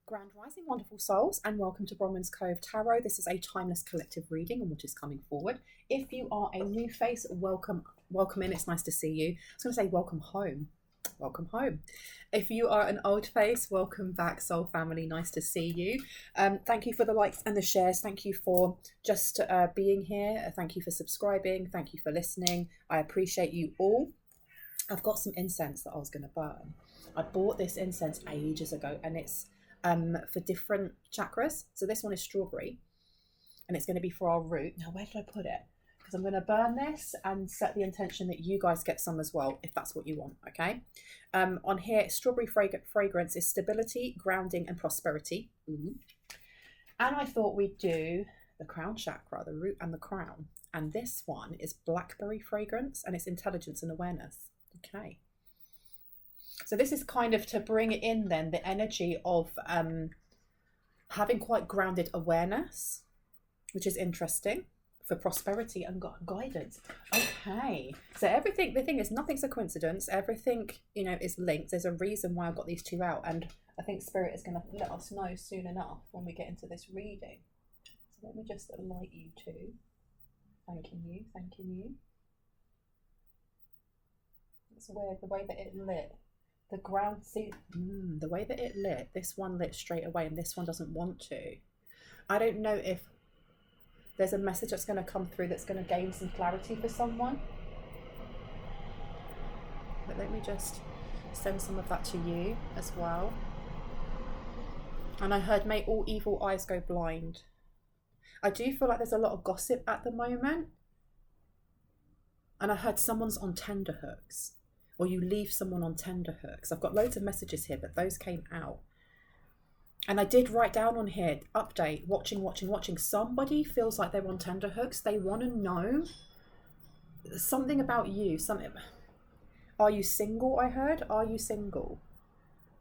Grand Rising, wonderful souls, and welcome to Bronwen's Cove Tarot. This is a timeless collective reading on what is coming forward. If you are a new face, welcome in. It's nice to see you. I was going to say welcome home. Welcome home. If you are an old face, welcome back, soul family. Nice to see you. Thank you for the likes and the shares. Thank you for just being here. Thank you for subscribing. Thank you for listening. I appreciate you all. I've got some incense that I was going to burn. I bought this incense ages ago, and it's for different chakras. So this one is strawberry, and it's going to be for our root. Now, where did I put it? Because I'm going to burn this and set the intention that you guys get some as well, if that's what you want. Okay. On here, strawberry fragrance is stability, grounding, and prosperity. Ooh. And I thought we'd do the crown chakra, the root and the crown. And this one is blackberry fragrance, and it's intelligence and awareness. Okay. So this is kind of to bring in then the energy of having quite grounded awareness, which is interesting for prosperity and guidance. Okay. So everything, the thing is, nothing's a coincidence. Everything, you know, is linked. There's a reason why I've got these two out. And I think Spirit is going to let us know soon enough when we get into this reading. So let me just light you two. Thanking you. Thanking you. It's weird, the way that it lit. The ground, see, the way that it lit, this one lit straight away and this one doesn't want to. I don't know if there's a message that's going to come through that's going to gain some clarity for someone. But let me just send some of that to you as well. And I heard, may all evil eyes go blind. I do feel like there's a lot of gossip at the moment. And I heard someone's on tenterhooks. Or you leave someone on tenterhooks. I've got loads of messages here, but those came out. And I did write down on here, update, watching. Somebody feels like they're on tenterhooks. They want to know something about you. Something. Are you single, I heard? Are you single?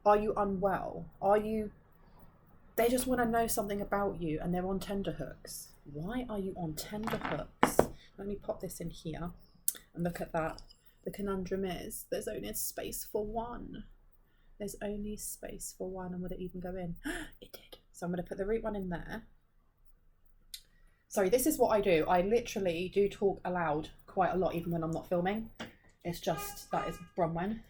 Are you unwell? They just want to know something about you and they're on tenterhooks. Why are you on tenterhooks? Let me pop this in here and look at that. The conundrum is there's only space for one. There's only space for one. And would it even go in? It did. So I'm going to put the root one in there. Sorry, this is what I do. I literally do talk aloud quite a lot, even when I'm not filming. It's just, that is Bronwen.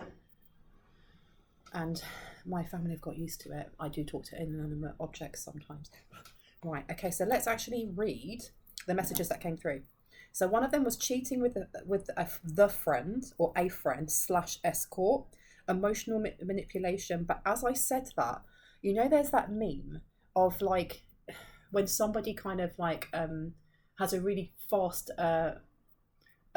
And my family have got used to it. I do talk to inanimate objects sometimes. Right, okay, so let's actually read the messages that came through. So one of them was cheating with the friend or a friend / escort, emotional manipulation. But as I said that, you know, there's that meme of like when somebody kind of like has a really fast a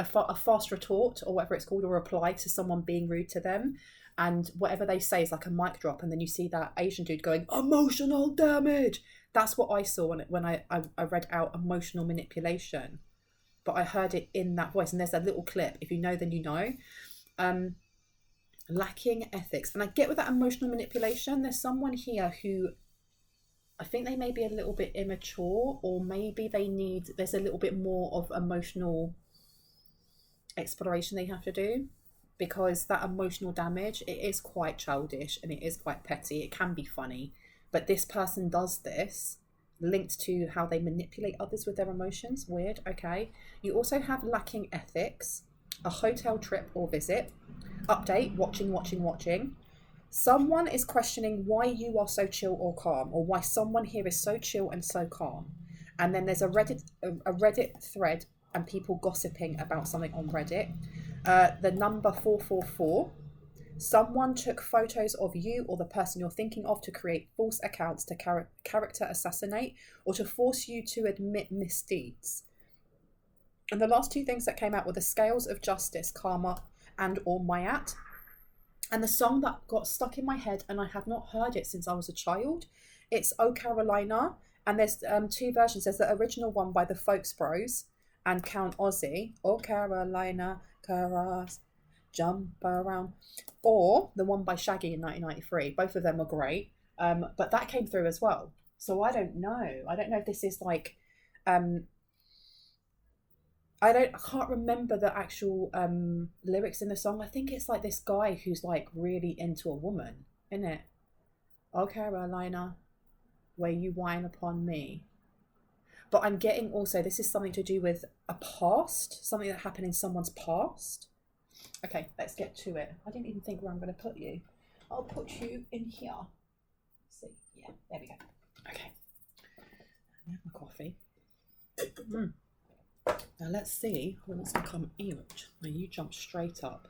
fast retort or whatever it's called, or reply to someone being rude to them, and whatever they say is like a mic drop, and then you see that Asian dude going emotional damage. That's what I saw when I read out emotional manipulation. But I heard it in that voice, and there's a little clip. If you know, then you know. Lacking ethics. And I get with that emotional manipulation, there's someone here who I think they may be a little bit immature, or maybe there's a little bit more of emotional exploration they have to do, because that emotional damage, it is quite childish and it is quite petty. It can be funny, but this person does this linked to how they manipulate others with their emotions. Weird. Okay. You also have lacking ethics, a hotel trip or visit, update, watching. Someone is questioning why you are so chill or calm, or why someone here is so chill and so calm. And then there's a Reddit thread and people gossiping about something on Reddit. The number 444. Someone took photos of you or the person you're thinking of to create false accounts to character assassinate, or to force you to admit misdeeds. And the last two things that came out were the scales of justice, karma, and or mayat. And the song that got stuck in my head, and I have not heard it since I was a child, it's Oh Carolina. And there's two versions. There's the original one by the Folks Bros and Count Ozzy, Oh Carolina, Caras, jump around, or the one by Shaggy in 1993. Both of them were great, but that came through as well. So I don't know if this is like I can't remember the actual lyrics in the song. I think it's like this guy who's like really into a woman, isn't it? Oh Carolina, where you whine upon me. But I'm getting also, this is something to do with a past, something that happened in someone's past. Okay, let's get to it. I didn't even think where I'm going to put you. I'll put you in here. See, yeah, there we go. Okay. I have my coffee. Now let's see who wants to come in. Now you jump straight up.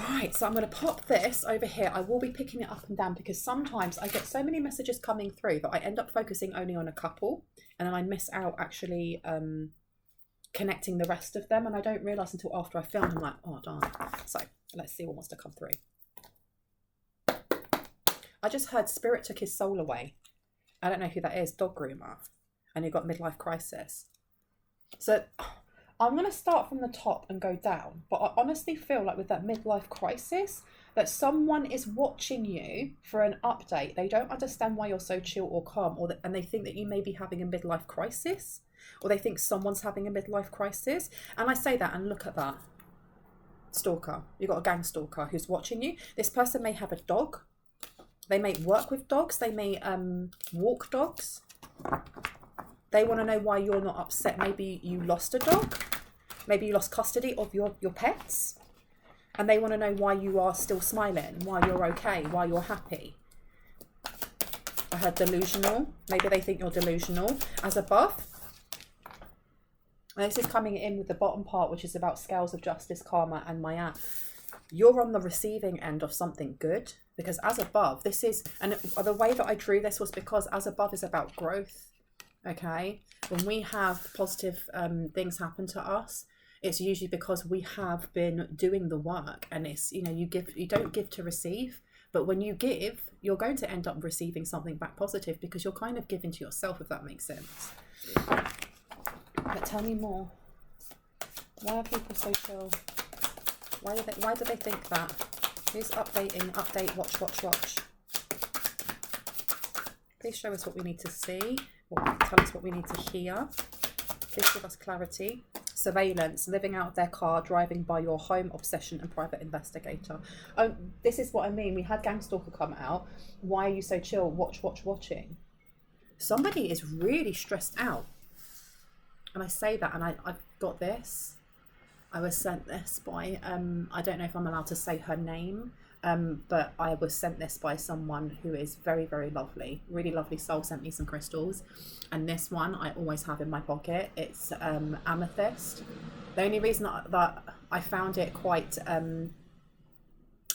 Right, so I'm going to pop this over here. I will be picking it up and down because sometimes I get so many messages coming through that I end up focusing only on a couple, and then I miss out actually connecting the rest of them, and I don't realise until after I film. I'm like, oh darn. So let's see what wants to come through. I just heard Spirit took his soul away. I don't know who that is. Dog groomer. And you've got midlife crisis. So I'm going to start from the top and go down, but I honestly feel like with that midlife crisis that someone is watching you for an update. They don't understand why you're so chill or calm, and they think that you may be having a midlife crisis, or they think someone's having a midlife crisis. And I say that, and look at that. Stalker. You've got a gang stalker who's watching you. This person may have a dog. They may work with dogs. They may walk dogs. They want to know why you're not upset. Maybe you lost a dog. Maybe you lost custody of your pets. And they want to know why you are still smiling, why you're okay, why you're happy. I heard delusional. Maybe they think you're delusional. As above. And this is coming in with the bottom part, which is about scales of justice, karma, and Maya. You're on the receiving end of something good. Because as above, this is... And the way that I drew this was because as above is about growth. Okay, when we have positive things happen to us, it's usually because we have been doing the work, and it's, you know, you don't give to receive, but when you give, you're going to end up receiving something back positive because you're kind of giving to yourself, if that makes sense. But tell me more. Why are people so chill? Why do they think that? Who's updating? Update. Watch. Please show us what we need to see. Tell us what we need to hear. Please give us clarity. Surveillance, living out their car, driving by your home, obsession, and private investigator. Oh, this is what I mean. We had Gang Stalker come out. Why are you so chill? Watching. Somebody is really stressed out. And I say that, and I've got this. I was sent this by, I don't know if I'm allowed to say her name, but I was sent this by someone who is very, very lovely. Really lovely soul, sent me some crystals. And this one I always have in my pocket. It's amethyst. The only reason that I found it quite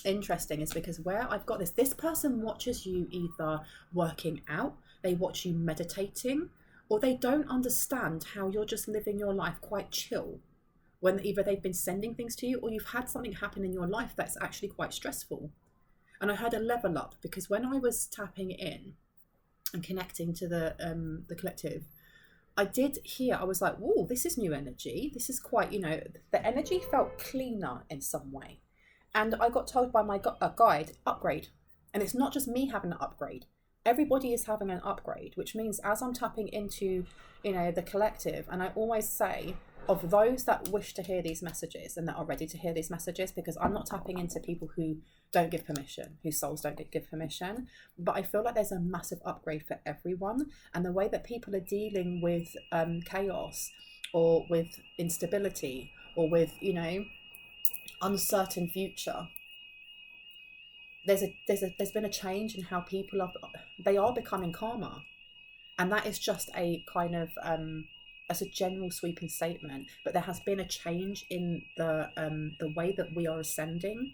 interesting is because where I've got this person watches you either working out, they watch you meditating, or they don't understand how you're just living your life quite chill. When either they've been sending things to you or you've had something happen in your life that's actually quite stressful. And I had a level up because when I was tapping in and connecting to the collective, I did hear, I was like, whoa, this is new energy. This is quite, you know, the energy felt cleaner in some way. And I got told by my guide, upgrade. And it's not just me having an upgrade. Everybody is having an upgrade, which means as I'm tapping into, you know, the collective, and I always say, of those that wish to hear these messages and that are ready to hear these messages, because I'm not tapping into people who don't give permission, whose souls don't give permission, but I feel like there's a massive upgrade for everyone. And the way that people are dealing with chaos or with instability or with, you know, uncertain future, there's been a change in how people are becoming calmer. And that is just a kind of as a general sweeping statement, but there has been a change in the way that we are ascending,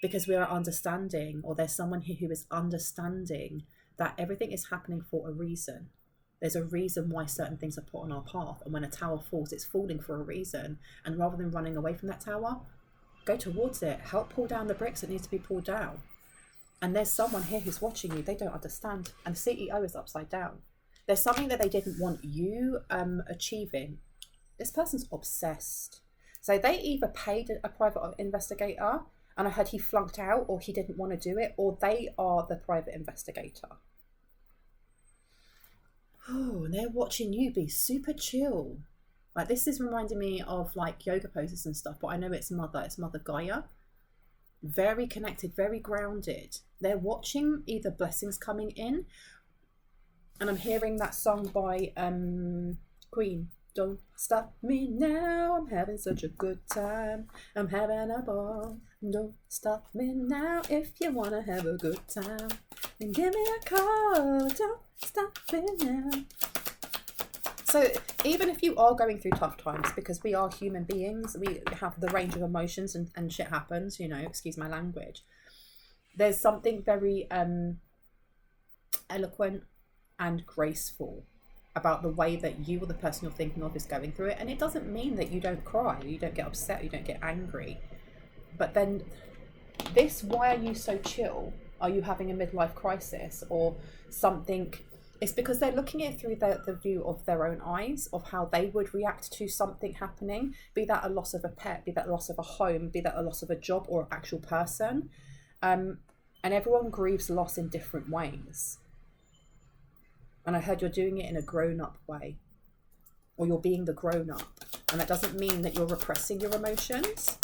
because we are understanding, or there's someone here who is understanding that everything is happening for a reason. There's a reason why certain things are put on our path, and when a tower falls, it's falling for a reason. And rather than running away from that tower, go towards it, help pull down the bricks that need to be pulled down. And there's someone here who's watching you, they don't understand, and the CEO is upside down. There's something that they didn't want you achieving. This person's obsessed. So they either paid a private investigator, and I heard he flunked out, or he didn't want to do it, or they are the private investigator. Oh, and they're watching you be super chill. Like, this is reminding me of like yoga poses and stuff, but I know it's Mother Gaia. very connected, very grounded. They're watching either blessings coming in, and I'm hearing that song by Queen. Don't stop me now, I'm having such a good time. I'm having a ball. Don't stop me now if you want to have a good time. And give me a call, don't stop me now. So even if you are going through tough times, because we are human beings, we have the range of emotions and shit happens, you know, excuse my language. There's something very eloquent and graceful about the way that you or the person you're thinking of is going through it. And it doesn't mean that you don't cry, you don't get upset, you don't get angry. But then this, why are you so chill? Are you having a midlife crisis or something? It's because they're looking at it through the view of their own eyes, of how they would react to something happening, be that a loss of a pet, be that a loss of a home, be that a loss of a job or an actual person. And everyone grieves loss in different ways. And I heard you're doing it in a grown-up way, or you're being the grown-up. And that doesn't mean that you're repressing your emotions.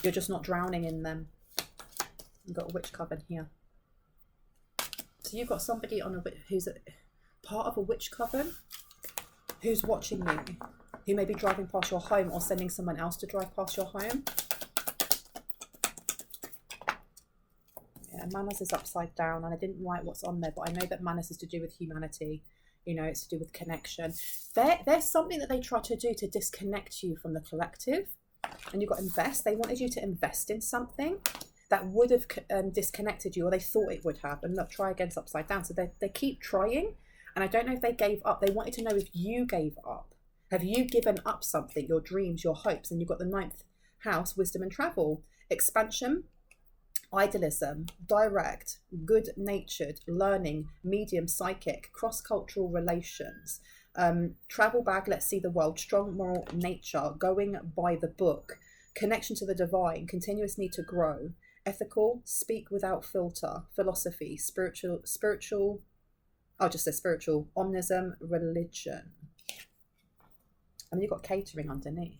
You're just not drowning in them. You've got a witch coven here. So you've got somebody on who's part of a witch coven, who's watching you, who may be driving past your home or sending someone else to drive past your home. Manners is upside down, and I didn't write what's on there, but I know that manners is to do with humanity. You know, it's to do with connection. There's something that they try to do to disconnect you from the collective. And you've got invest. They wanted you to invest in something that would have disconnected you, or they thought it would have. And look, try again's upside down. So they keep trying, and I don't know if they gave up. They wanted to know if you gave up. Have you given up something, your dreams, your hopes? And you've got the 9th house, wisdom and travel, expansion, idealism, direct, good-natured, learning, medium, psychic, cross-cultural relations, travel bag, let's see the world, strong moral nature, going by the book, connection to the divine, continuous need to grow, ethical, speak without filter, philosophy, spiritual, I'll just say spiritual, omnism, religion. And you've got catering underneath.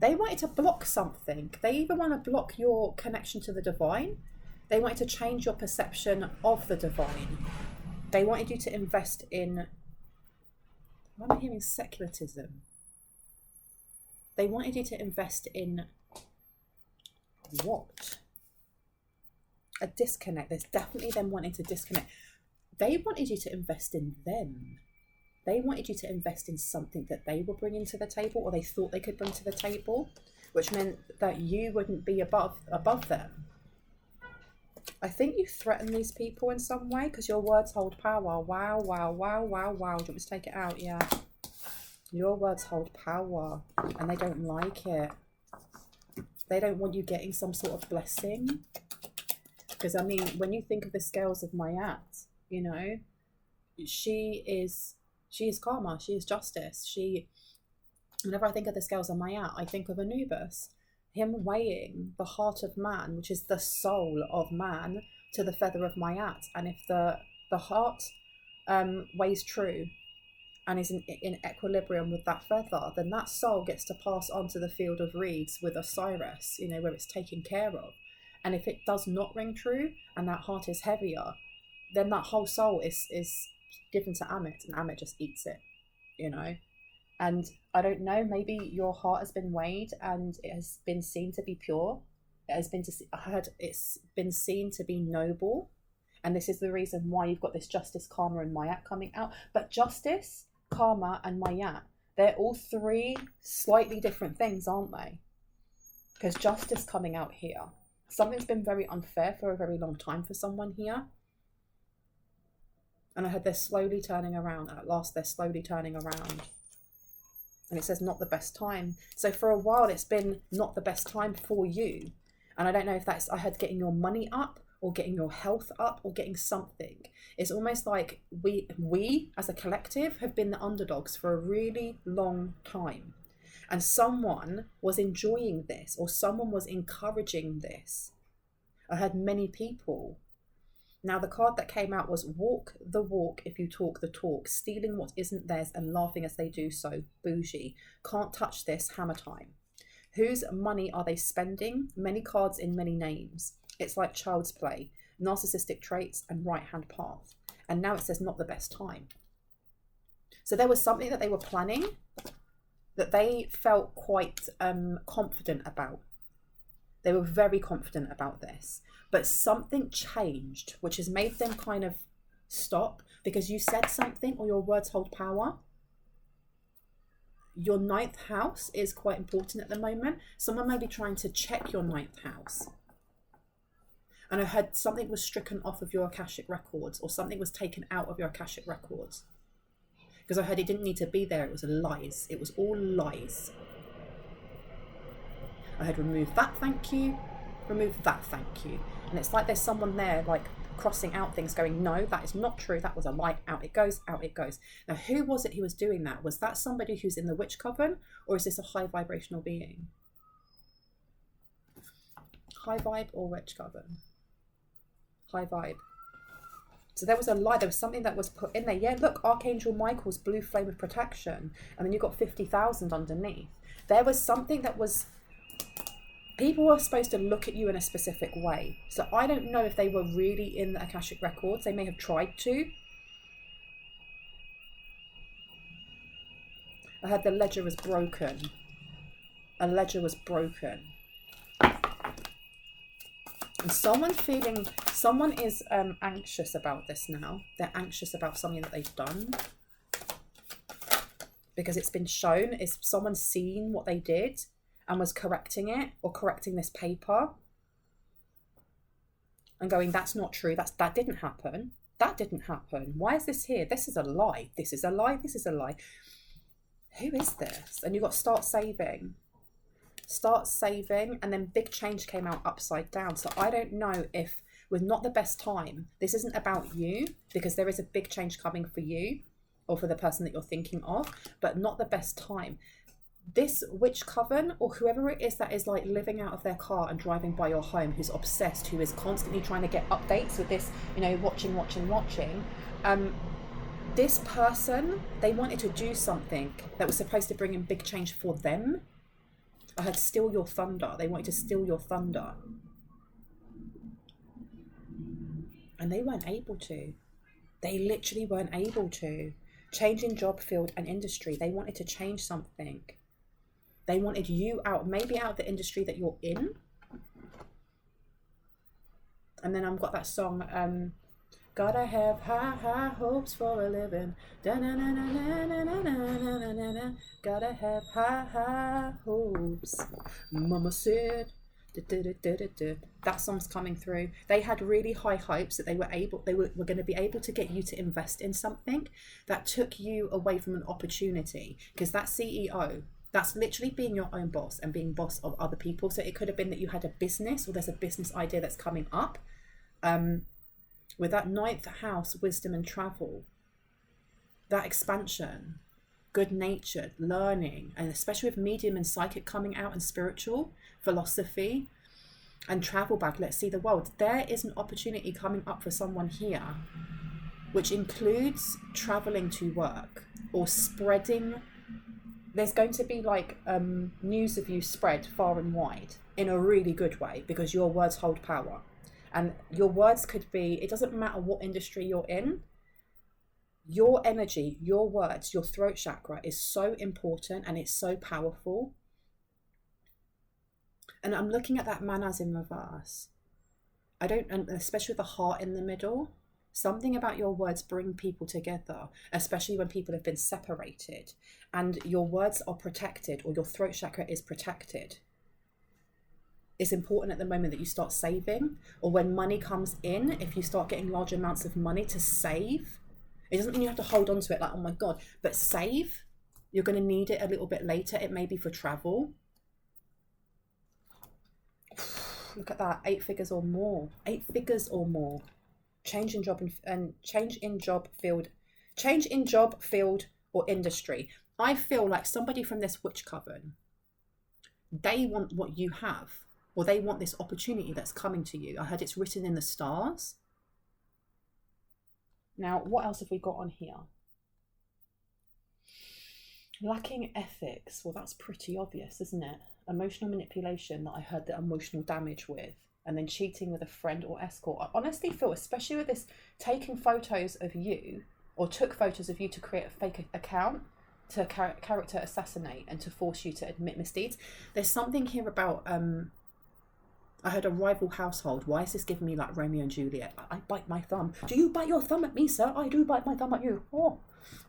They wanted to block something. They either want to block your connection to the divine. They wanted to change your perception of the divine. They wanted you to invest in, why am I hearing secularism? They wanted you to invest in what? A disconnect. There's definitely them wanting to disconnect. They wanted you to invest in them. They wanted you to invest in something that they were bringing to the table, or they thought they could bring to the table, which meant that you wouldn't be above them. I think you threaten these people in some way because your words hold power. Wow, wow, wow, wow, wow. Do you want me to take it out? Yeah. Your words hold power, and they don't like it. They don't want you getting some sort of blessing. Because, I mean, when you think of the scales of Mayat, you know, she is karma, she is justice. Whenever I think of the scales of Mayat, I think of Anubis, him weighing the heart of man, which is the soul of man, to the feather of Mayat. And if the heart weighs true and is in equilibrium with that feather, then that soul gets to pass on to the field of reeds with Osiris, you know, where it's taken care of. And if it does not ring true and that heart is heavier, then that whole soul is given to Amit, and Amit just eats it, you know. And I don't know, maybe your heart has been weighed and it has been seen to be pure. It's been seen to be noble. And this is the reason why you've got this justice, karma, and Mayat coming out. But justice, karma, and Mayat, they're all three slightly different things, aren't they? Because justice coming out here, something's been very unfair for a very long time for someone here. And I heard they're slowly turning around. At last, they're slowly turning around. And it says not the best time. So for a while, it's been not the best time for you. And I don't know if that's, I heard getting your money up, or getting your health up, or getting something. It's almost like we as a collective have been the underdogs for a really long time. And someone was enjoying this, or someone was encouraging this. I heard many people Now, the card that came out was walk the walk if you talk the talk, stealing what isn't theirs and laughing as they do so, bougie. Can't touch this, hammer time. Whose money are they spending? Many cards in many names. It's like child's play, narcissistic traits and right-hand path. And now it says not the best time. So there was something that they were planning that they felt quite confident about. They were very confident about this. But something changed, which has made them kind of stop, because you said something, or your words hold power. Your 9th house is quite important at the moment. Someone may be trying to check your 9th house. And I heard something was stricken off of your Akashic records, or something was taken out of your Akashic records. Because I heard it didn't need to be there. It was lies. It was all lies. I heard remove that, thank you. Remove that, thank you. And it's like there's someone there like crossing out things, going, no, that is not true. That was a lie. Out it goes, out it goes. Now, who was it who was doing that? Was that somebody who's in the witch coven, or is this a high vibrational being? High vibe or witch coven? High vibe. So there was a lie. There was something that was put in there. Yeah, look, Archangel Michael's blue flame of protection. And then you've got 50,000 underneath. There was something that was... People were supposed to look at you in a specific way. So I don't know if they were really in the Akashic records. They may have tried to. I heard the ledger was broken. A ledger was broken. And someone is anxious about this now. They're anxious about something that they've done. Because it's been shown. Is someone seen what they did and was correcting it, or correcting this paper and going, that's not true. That didn't happen. That didn't happen. Why is this here? This is a lie. This is a lie. This is a lie. Who is this? And you've got start saving. Start saving, and then big change came out upside down. So I don't know if with not the best time, this isn't about you, because there is a big change coming for you or for the person that you're thinking of, but not the best time. This witch coven, or whoever it is that is like living out of their car and driving by your home, who's obsessed, who is constantly trying to get updates with this, watching. This person, they wanted to do something that was supposed to bring in big change for them. I heard steal your thunder. They wanted to steal your thunder. And they weren't able to. They literally weren't able to. Change in job field and industry. They wanted to change something. They wanted you out, maybe out of the industry that you're in. And then I've got that song, gotta have high, high hopes for a living. Da-na-na-na-na-na-na-na-na-na-na. Gotta have high, high hopes. Mama said. Da-da-da-da-da. That song's coming through. They had really high hopes that they were going to be able to get you to invest in something that took you away from an opportunity. Because that CEO, that's literally being your own boss and being boss of other people. So it could have been that you had a business, or there's a business idea that's coming up. With that 9th house, wisdom and travel, that expansion, good-natured, learning, and especially with medium and psychic coming out, and spiritual, philosophy, and travel bag, let's see the world. There is an opportunity coming up for someone here, which includes traveling to work or spreading. There's going to be like news of you spread far and wide in a really good way, because your words hold power. And your words could be, it doesn't matter what industry you're in, your energy, your words, your throat chakra is so important, and it's so powerful. And I'm looking at that man as in reverse. And especially with the heart in the middle, something about your words bring people together, especially when people have been separated, and your words are protected, or your throat chakra is protected. It's important at the moment that you start saving, or when money comes in, if you start getting large amounts of money, to save. It doesn't mean you have to hold on to it like, oh my God, but save. You're going to need it a little bit later. It may be for travel. Look at that, 8 figures or more. 8 figures or more. Change in job and change in job field or industry. I feel like somebody from this witch coven, they want what you have, or they want this opportunity that's coming to you. I heard it's written in the stars. Now, what else have we got on here? Lacking ethics. Well, that's pretty obvious, isn't it? Emotional manipulation that I heard the emotional damage with. And then cheating with a friend or escort. I honestly feel, especially with this, taking photos of you, or took photos of you to create a fake account, to character assassinate and to force you to admit misdeeds. There's something here about, I heard a rival household. Why is this giving me like Romeo and Juliet? I bite my thumb. Do you bite your thumb at me, sir? I do bite my thumb at you. Oh,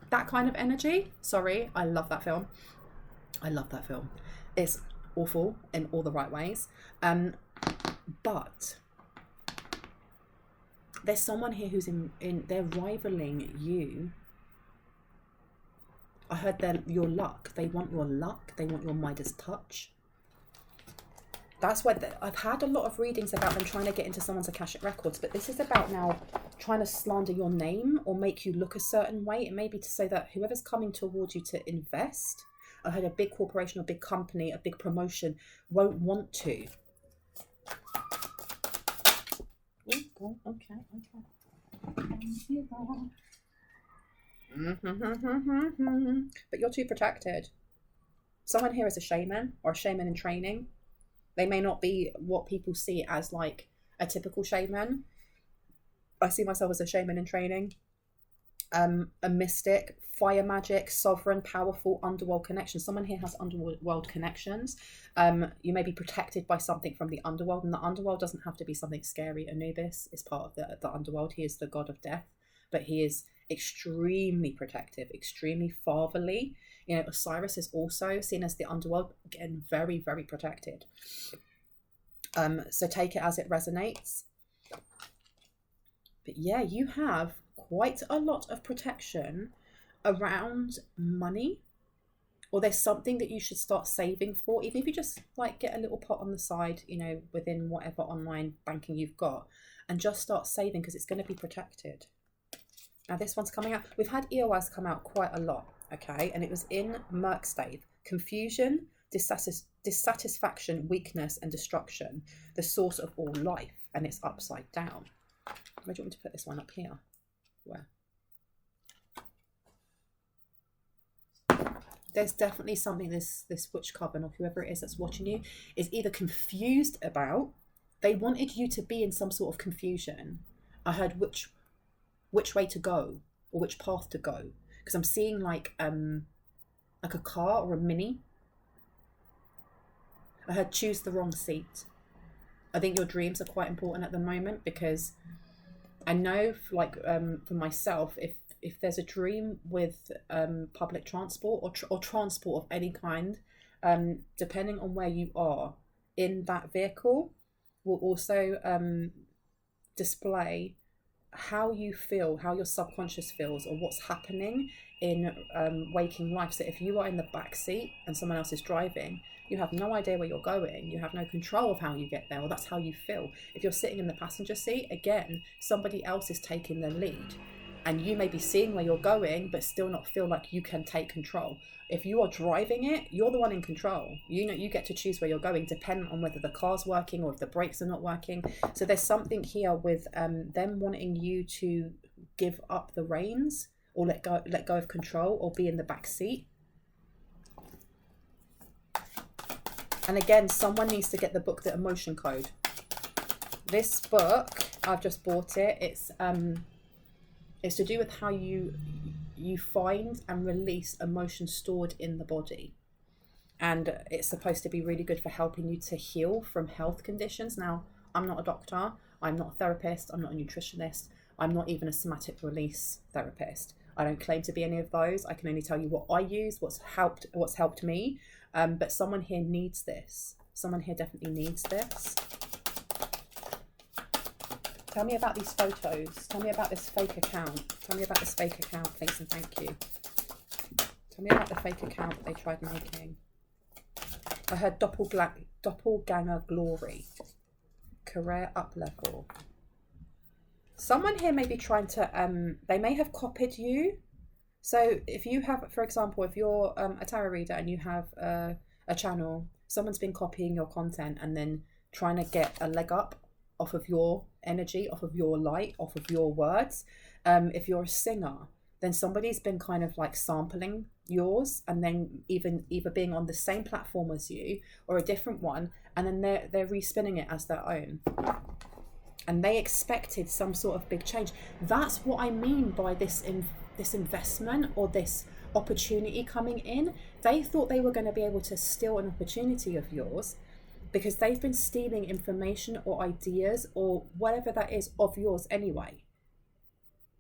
that kind of energy. Sorry, I love that film. I love that film. It's awful in all the right ways. But there's someone here who's in they're rivaling you. I heard your luck. They want your luck. They want your Midas touch. That's why I've had a lot of readings about them trying to get into someone's Akashic records, but this is about now trying to slander your name or make you look a certain way. It may be to say that whoever's coming towards you to invest, I heard a big corporation, a big company, a big promotion, won't want to. Ooh, okay. But you're too protected. Someone here is a shaman or a shaman in training. They may not be what people see as like a typical shaman. I see myself as a shaman in training. A mystic, fire magic, sovereign, powerful, underworld connection. Someone here has underworld connections. You may be protected by something from the underworld, and the underworld doesn't have to be something scary. Anubis is part of the underworld. He is the god of death, but he is extremely protective, extremely fatherly. You know, Osiris is also seen as the underworld, again, very, very protected. So take it as it resonates. But yeah, you have quite a lot of protection around money, or there's something that you should start saving for, even if you just like get a little pot on the side, you know, within whatever online banking you've got, and just start saving because it's going to be protected. Now this one's coming out. We've had EOS come out quite a lot, okay, and it was in Merkstave. Confusion, dissatisfaction, weakness, and destruction, the source of all life, and it's upside down. Where do you want me to put this one? Up here? Where? There's definitely something this witch coven or whoever it is that's watching you is either confused about. They wanted you to be in some sort of confusion. I heard which way to go or which path to go, because I'm seeing like a car or a mini. I heard choose the wrong seat. I think your dreams are quite important at the moment, because I know for myself, if there's a dream with public transport or transport of any kind, depending on where you are in that vehicle, will also display how you feel, how your subconscious feels, or what's happening in waking life. So if you are in the back seat and someone else is driving, you have no idea where you're going, you have no control of how you get there, or that's how you feel. If you're sitting in the passenger seat, again, somebody else is taking the lead, and you may be seeing where you're going but still not feel like you can take control. If you are driving it, you're the one in control. You know, you get to choose where you're going, depending on whether the car's working or if the brakes are not working. So there's something here with them wanting you to give up the reins, or let go of control, or be in the back seat. And again, someone needs to get the book, The Emotion Code. This book, I've just bought it. It's to do with how you find and release emotions stored in the body. And it's supposed to be really good for helping you to heal from health conditions. Now, I'm not a doctor. I'm not a therapist. I'm not a nutritionist. I'm not even a somatic release therapist. I don't claim to be any of those. I can only tell you what I use, what's helped me. But someone here needs this. Someone here definitely needs this. Tell me about these photos. Tell me about this fake account. Tell me about this fake account, please, and thank you. Tell me about the fake account that they tried making. I heard doppelganger glory. Career up level. Someone here may be trying to, they may have copied you. So if you have, for example, if you're a tarot reader and you have a channel, someone's been copying your content and then trying to get a leg up off of your energy, off of your light, off of your words. If you're a singer, then somebody's been kind of like sampling yours, and then either being on the same platform as you or a different one, and then they're respinning it as their own. And they expected some sort of big change. That's what I mean by this investment or this opportunity coming in. They thought they were going to be able to steal an opportunity of yours, because they've been stealing information or ideas or whatever that is of yours anyway.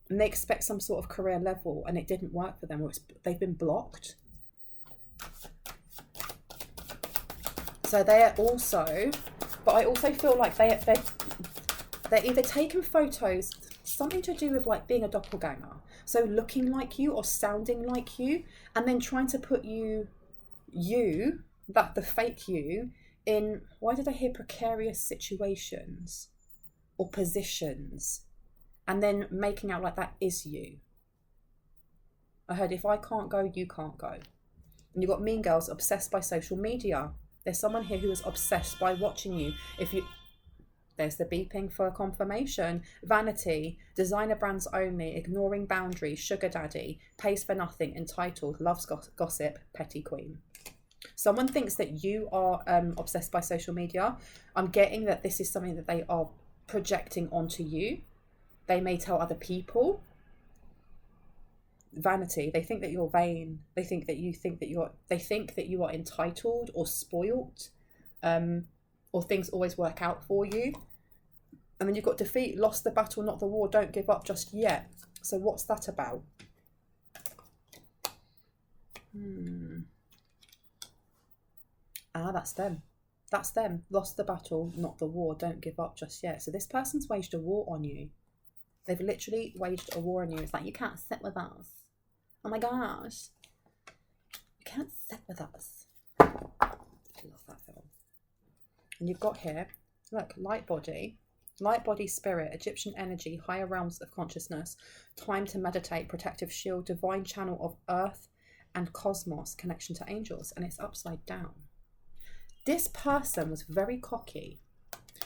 And they expect some sort of career level, and it didn't work for them, or they've been blocked. So they're also, but I also feel like they're either taking photos, something to do with like being a doppelganger, so looking like you or sounding like you, and then trying to put you, that the fake you, in, why did I hear precarious situations or positions, and then making out like that is you. I heard, if I can't go, you can't go. And you've got mean girls obsessed by social media. There's someone here who is obsessed by watching you. There's the beeping for confirmation. Vanity, designer brands only, ignoring boundaries, sugar daddy, pays for nothing, entitled, loves gossip, petty queen. Someone thinks that you are obsessed by social media. I'm getting that this is something that they are projecting onto you. They may tell other people. Vanity, they think that you're vain. They think that you are entitled or spoilt, or things always work out for you. And then you've got defeat, lost the battle, not the war, don't give up just yet. So what's that about? That's them. That's them. Lost the battle, not the war, don't give up just yet. So this person's waged a war on you. They've literally waged a war on you. It's like, you can't sit with us. Oh my gosh. You can't sit with us. I love that film. And you've got here, look, light body, spirit, Egyptian energy, higher realms of consciousness, time to meditate, protective shield, divine channel of earth and cosmos, connection to angels, and it's upside down. This person was very cocky.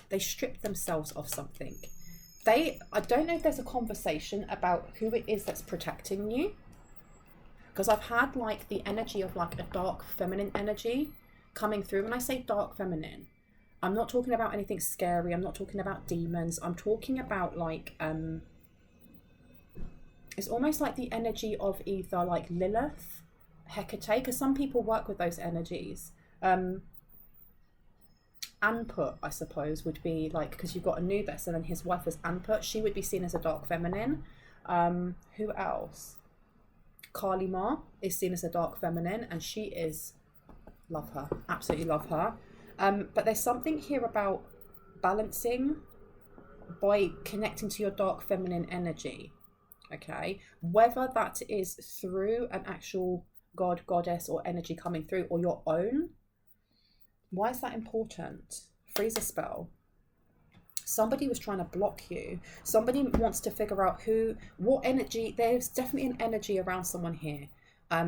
They stripped themselves of something. I don't know if there's a conversation about who it is that's protecting you, because I've had like the energy of like a dark feminine energy coming through. When I say dark feminine, I'm not talking about anything scary. I'm not talking about demons. I'm talking about like, it's almost like the energy of either like Lilith, Hecate, because some people work with those energies. Anput, I suppose, would be like, because you've got Anubis and then his wife was Anput. She would be seen as a dark feminine. Who else? Kali Ma is seen as a dark feminine, and she is, love her, absolutely love her. But there's something here about balancing by connecting to your dark feminine energy, okay? Whether that is through an actual god, goddess, or energy coming through, or your own. Why is that important? Freeze a spell. Somebody was trying to block you. Somebody wants to figure out what energy. There's definitely an energy around someone here. A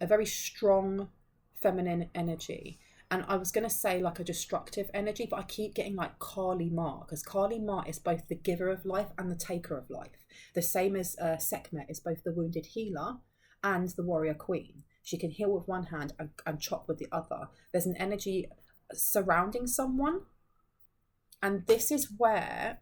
very strong feminine energy. And I was going to say like a destructive energy, but I keep getting like Kali Ma, because Kali Ma is both the giver of life and the taker of life. The same as Sekhmet is both the wounded healer and the warrior queen. She can heal with one hand and chop with the other. There's an energy surrounding someone. And this is where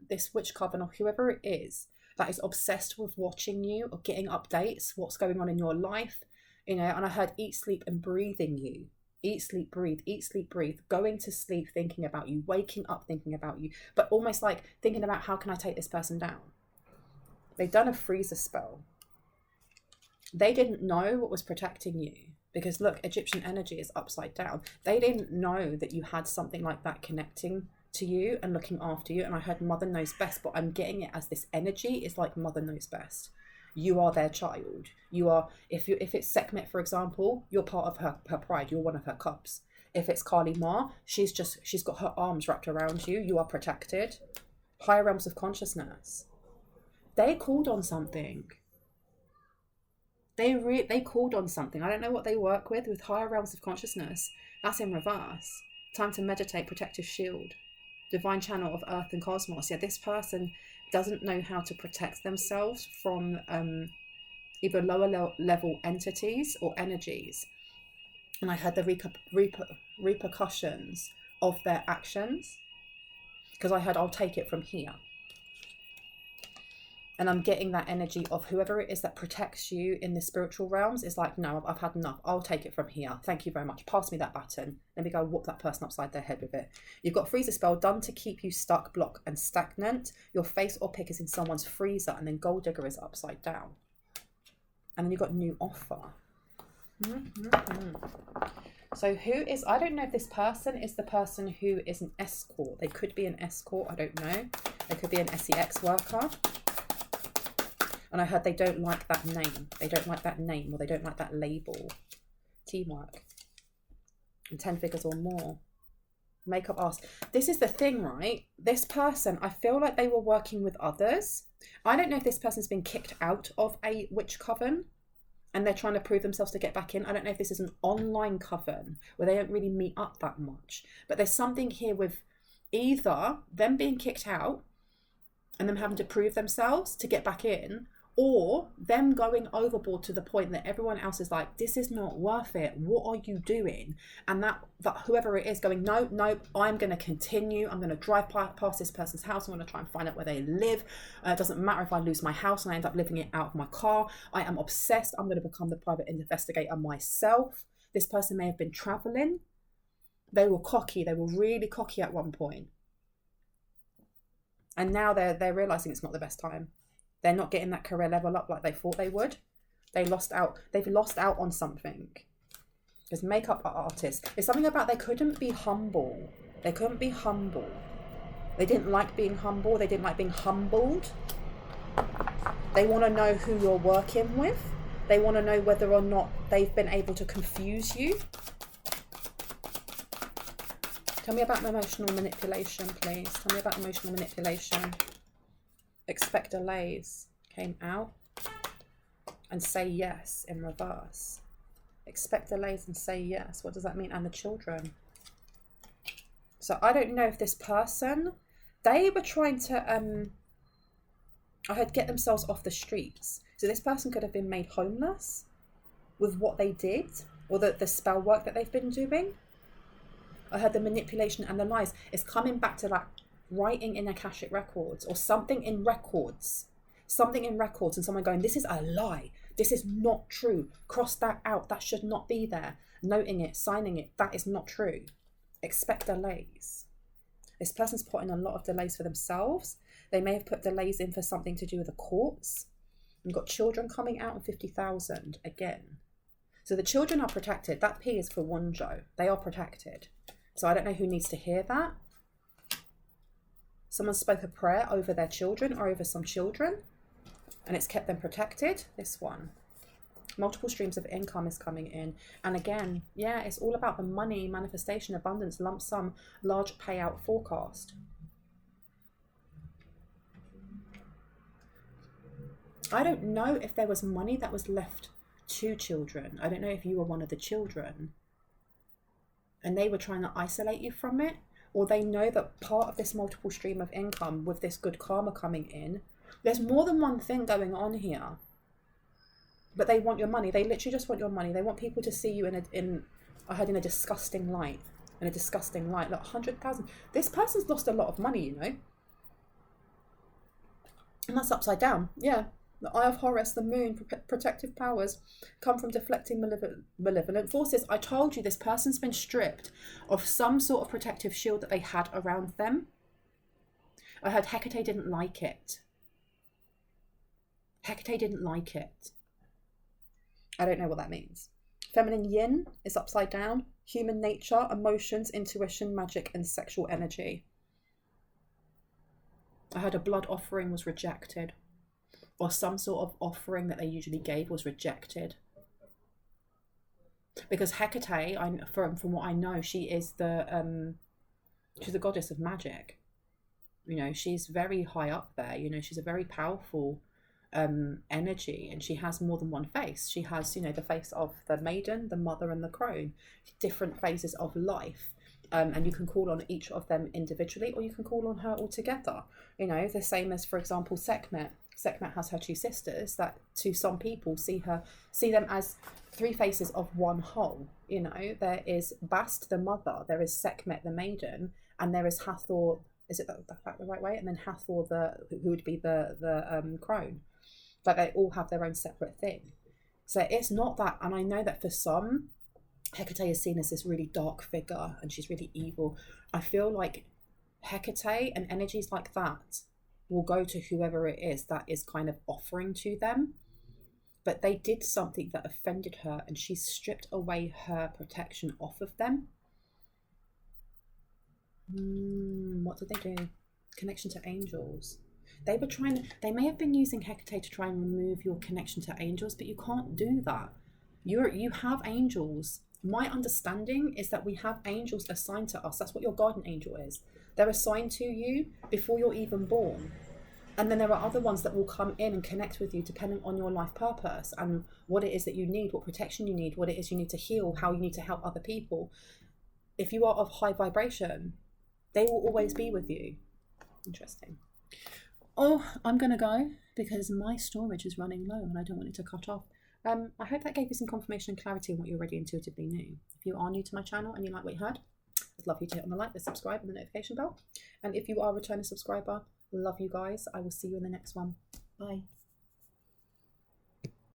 this witch coven, or whoever it is that is obsessed with watching you or getting updates, what's going on in your life, and I heard eat, sleep and breathing you. Eat, sleep, breathe, eat, sleep, breathe, going to sleep thinking about you, waking up thinking about you, but almost like thinking about how can I take this person down. They've done a freezer spell. They didn't know what was protecting you, because look, Egyptian energy is upside down. They didn't know that you had something like that connecting to you and looking after you. And I heard mother knows best, but I'm getting it as this energy is like mother knows best. You are their child. You are, if it's Sekhmet, for example, you're part of her pride. You're one of her cubs. If it's Kali Ma, she's got her arms wrapped around you. You are protected. Higher realms of consciousness. They called on something. They called on something. I don't know what they work with higher realms of consciousness. That's in reverse. Time to meditate, protective shield. Divine channel of earth and cosmos. Yeah, this person doesn't know how to protect themselves from either lower level entities or energies. And I had the repercussions of their actions, because I had, I'll take it from here. And I'm getting that energy of whoever it is that protects you in the spiritual realms is like, no, I've had enough. I'll take it from here. Thank you very much. Pass me that baton. Let me go whoop that person upside their head with it. You've got freezer spell done to keep you stuck, blocked, and stagnant. Your face or pick is in someone's freezer, and then gold digger is upside down. And then you've got new offer. So who is, I don't know if this person is the person who is an escort. They could be an escort, I don't know. They could be an SEX worker. And I heard they don't like that name. They don't like that name, or they don't like that label. Teamwork. And 10 figures or more. Makeup artist. This is the thing, right? This person, I feel like they were working with others. I don't know if this person's been kicked out of a witch coven and they're trying to prove themselves to get back in. I don't know if this is an online coven where they don't really meet up that much. But there's something here with either them being kicked out and them having to prove themselves to get back in, or them going overboard to the point that everyone else is like, this is not worth it. What are you doing? And that whoever it is going, no, I'm going to continue. I'm going to drive past this person's house. I'm going to try and find out where they live. It doesn't matter if I lose my house and I end up living it out of my car. I am obsessed. I'm going to become the private investigator myself. This person may have been traveling. They were cocky. They were really cocky at one point. And now they're realizing it's not the best time. They're not getting that career level up like they thought they would. They've lost out on something. Because makeup artists, there's something about they couldn't be humble. They couldn't be humble. They didn't like being humble. They didn't like being humbled. They want to know who you're working with. They want to know whether or not they've been able to confuse you. Tell me about emotional manipulation, please. Tell me about emotional manipulation. Expect delays came out. And say yes in reverse. Expect delays and say yes. What does that mean? And the children. So I don't know if this person, they were trying to, I heard, get themselves off the streets. So this person could have been made homeless with what they did, or the spell work that they've been doing. I heard the manipulation and the lies. It's coming back to like writing in Akashic records or something in records. Something in records and someone going, this is a lie. This is not true. Cross that out. That should not be there. Noting it, signing it. That is not true. Expect delays. This person's put in a lot of delays for themselves. They may have put delays in for something to do with the courts. You've got children coming out and 50,000 again. So the children are protected. That P is for Wonjo. They are protected. So I don't know who needs to hear that. Someone spoke a prayer over their children or over some children, and it's kept them protected. This one. Multiple streams of income is coming in. And again, yeah, it's all about the money, manifestation, abundance, lump sum, large payout forecast. I don't know if there was money that was left to children. I don't know if you were one of the children and they were trying to isolate you from it, or they know that part of this multiple stream of income with this good karma coming in, there's more than one thing going on here. But they want your money. They literally just want your money. They want people to see you in a disgusting light. In a disgusting light. Like 100,000. This person's lost a lot of money, you know. And that's upside down. Yeah. The Eye of Horus, the moon, protective powers come from deflecting malevolent forces. I told you this person's been stripped of some sort of protective shield that they had around them. I heard Hecate didn't like it. Hecate didn't like it. I don't know what that means. Feminine yin is upside down. Human nature, emotions, intuition, magic, and sexual energy. I heard a blood offering was rejected. Or some sort of offering that they usually gave was rejected. Because Hecate, from what I know, she is she's a goddess of magic. You know, she's very high up there. You know, she's a very powerful energy, and she has more than one face. She has, you know, the face of the maiden, the mother, and the crone. Different phases of life. And you can call on each of them individually, or you can call on her all together. You know, the same as, for example, Sekhmet. Sekhmet has her two sisters that to some people see them as three faces of one whole. You know, there is Bast the mother, there is Sekhmet the maiden, and there is Hathor. Is it that the right way? And then Hathor, who would be the crone. But they all have their own separate thing. So it's not that, and I know that for some, Hecate is seen as this really dark figure and she's really evil. I feel like Hecate and energies like that will go to whoever it is that is kind of offering to them. But they did something that offended her and she stripped away her protection off of them. What did they do? Connection to angels. They may have been using Hecate to try and remove your connection to angels, but you can't do that. You have angels. My understanding is that we have angels assigned to us. That's what your guardian angel is. They're assigned to you before you're even born. And then there are other ones that will come in and connect with you depending on your life purpose and what it is that you need, what protection you need, what it is you need to heal, how you need to help other people. If you are of high vibration, they will always be with you. Interesting. Oh, I'm going to go because my storage is running low and I don't want it to cut off. I hope that gave you some confirmation and clarity on what you already intuitively knew. If you are new to my channel and you like what you heard, I'd love you to hit on the like, the subscribe and the notification bell. And if you are a returning subscriber, love you guys. I will see you in the next one. Bye.